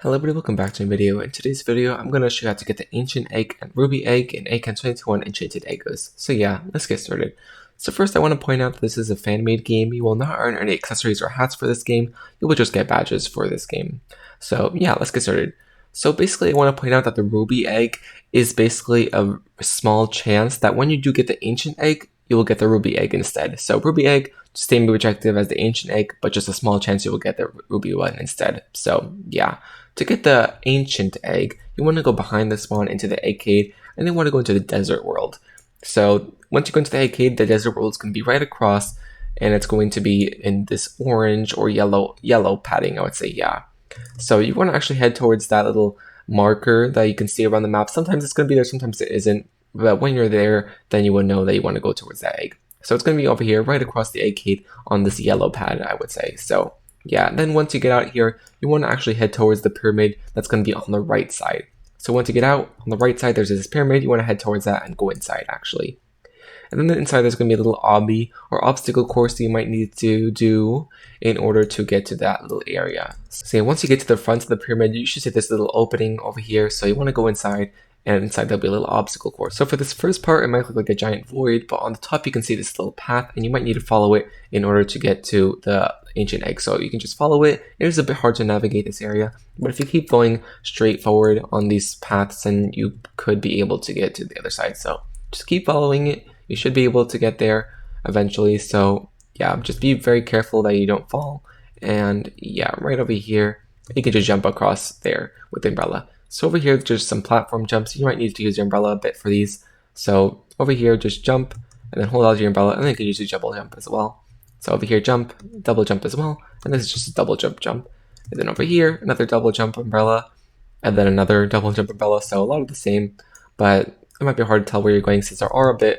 Hello everybody, welcome back to my video. In today's video, I'm going to show you how to get the Ancient Egg and Ruby Egg in Enchanted Enchanted Eggos. So yeah, let's get started. So first I want to point out that this is a fan-made game. You will not earn any accessories or hats for this game. You will just get badges for this game. So yeah, let's get started. So basically I want to point out that the Ruby Egg is basically a small chance that when you do get the Ancient Egg, you will get the Ruby Egg instead. So Ruby Egg, same objective as the Ancient Egg, but just a small chance you will get the Ruby one instead. So yeah. To get the Ancient Egg, you want to go behind the spawn into the Eggcade, and then want to go into the Desert World. So once you go into the Eggcade, the Desert World is going to be right across, and it's going to be in this orange or yellow padding, I would say, yeah. So you want to actually head towards that little marker that you can see around the map. Sometimes it's going to be there, sometimes it isn't, but when you're there, then you will know that you want to go towards that egg. So it's going to be over here, right across the Eggcade on this yellow pad, I would say. So yeah, then once you get out here, you want to actually head towards the pyramid that's going to be on the right side. So once you get out, on the right side, there's this pyramid. You want to head towards that and go inside, actually. And then inside, there's going to be a little obby or obstacle course that you might need to do in order to get to that little area. So once you get to the front of the pyramid, you should see this little opening over here. So you want to go inside, and inside there'll be a little obstacle course. So for this first part, it might look like a giant void, but on the top you can see this little path, and you might need to follow it in order to get to the Ancient Egg. So you can just follow it. It is a bit hard to navigate this area, but if you keep going straight forward on these paths, then you could be able to get to the other side. So just keep following it. You should be able to get there eventually. So yeah, just be very careful that you don't fall. And yeah, right over here, you can just jump across there with the umbrella. So over here, just some platform jumps. You might need to use your umbrella a bit for these. So over here, just jump and then hold out your umbrella, and then you can use your double jump as well. So over here, jump, double jump as well, and this is just a double jump. And then over here, another double jump umbrella, and then another double jump umbrella. So a lot of the same, but it might be hard to tell where you're going since there are a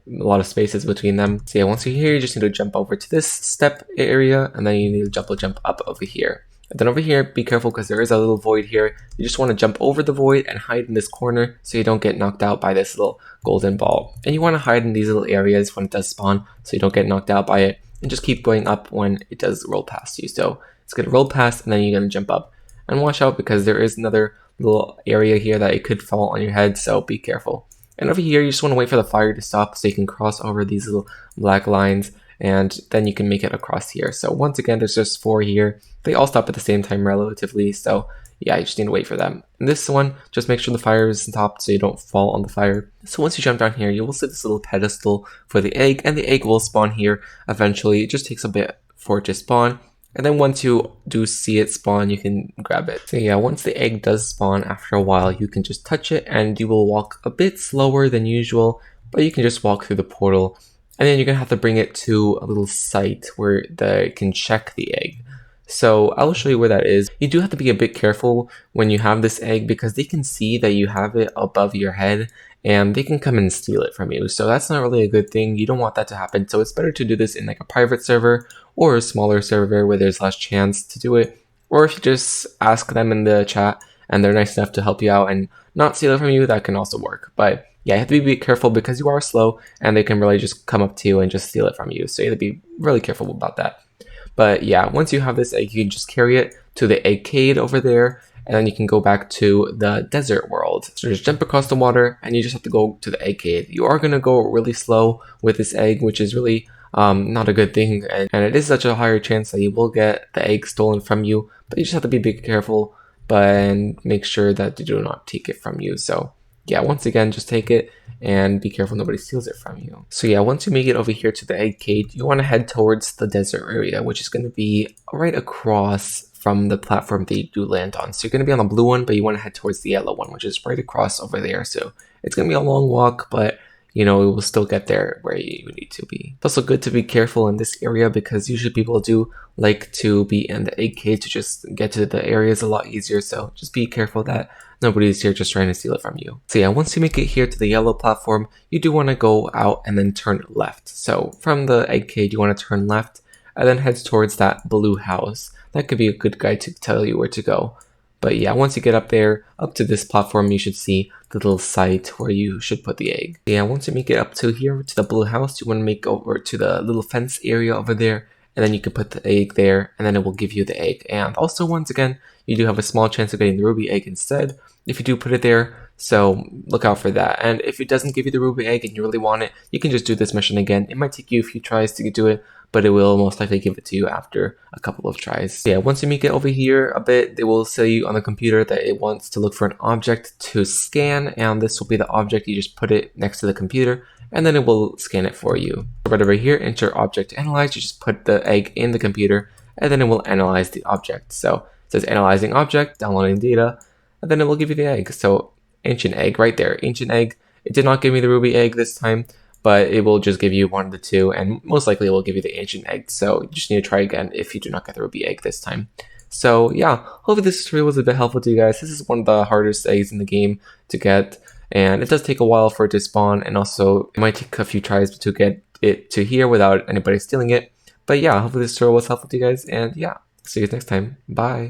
lot of spaces between them. So yeah, once you're here, you just need to jump over to this step area, and then you need to double jump up over here. And then over here, be careful because there is a little void here. You just want to jump over the void and hide in this corner so you don't get knocked out by this little golden ball. And you want to hide in these little areas when it does spawn so you don't get knocked out by it. And just keep going up when it does roll past you. So it's going to roll past, and then you're going to jump up. And watch out because there is another little area here that it could fall on your head, so be careful. And over here, you just want to wait for the fire to stop so you can cross over these little black lines, and then you can make it across here. So once again, there's just 4 here. They all stop at the same time relatively, so yeah, you just need to wait for them. And this one, just make sure the fire is stopped so you don't fall on the fire. So once you jump down here, you will see this little pedestal for the egg, and the egg will spawn here eventually. It just takes a bit for it to spawn. And then once you do see it spawn, you can grab it. So yeah, once the egg does spawn after a while, you can just touch it and you will walk a bit slower than usual, but you can just walk through the portal. And then you're gonna have to bring it to a little site where they can check the egg. So I'll show you where that is. You do have to be a bit careful when you have this egg because they can see that you have it above your head and they can come and steal it from you. So that's not really a good thing. You don't want that to happen. So it's better to do this in like a private server or a smaller server where there's less chance to do it. Or if you just ask them in the chat and they're nice enough to help you out and not steal it from you, that can also work. But yeah, you have to be careful because you are slow and they can really just come up to you and just steal it from you. So you have to be really careful about that. But yeah, once you have this egg, you can just carry it to the Eggcade over there, and then you can go back to the Desert World. So just jump across the water, and you just have to go to the Eggcade. You are going to go really slow with this egg, which is really not a good thing, and it is such a higher chance that you will get the egg stolen from you, but you just have to be big careful and make sure that they do not take it from you. So yeah, once again, just take it and be careful nobody steals it from you. So yeah, once you make it over here to the Eggcade, you want to head towards the desert area, which is going to be right across from the platform that you do land on. So you're going to be on the blue one, but you want to head towards the yellow one, which is right across over there. So it's going to be a long walk, but you know, it will still get there where you need to be. It's also good to be careful in this area because usually people do like to be in the Eggcade to just get to the areas a lot easier. So just be careful that nobody's here just trying to steal it from you. So yeah, once you make it here to the yellow platform, you do want to go out and then turn left. So from the Eggcade, you want to turn left and then head towards that blue house. That could be a good guide to tell you where to go. But yeah, once you get up there, up to this platform, you should see the little site where you should put the egg. Yeah, once you make it up to here, to the blue house, you want to make over to the little fence area over there, and then you can put the egg there, and then it will give you the egg. And also, once again, you do have a small chance of getting the ruby egg instead if you do put it there, so look out for that. And if it doesn't give you the ruby egg and you really want it, you can just do this mission again. It might take you a few tries to do it, but it will most likely give it to you after a couple of tries. Yeah, once you make it over here a bit, they will say you on the computer that it wants to look for an object to scan, and this will be the object. You just put it next to the computer, and then it will scan it for you. Right over here, enter object analyze. You just put the egg in the computer, and then it will analyze the object. So it says analyzing object, downloading data, and then it will give you the egg. So ancient egg right there, ancient egg. It did not give me the ruby egg this time, but it will just give you one of the two, and most likely it will give you the ancient egg. So you just need to try again if you do not get the ruby egg this time. So yeah, hopefully this tutorial was a bit helpful to you guys. This is one of the hardest eggs in the game to get, and it does take a while for it to spawn, and also it might take a few tries to get it to here without anybody stealing it. But yeah, hopefully this tutorial was helpful to you guys, and yeah, see you guys next time. Bye!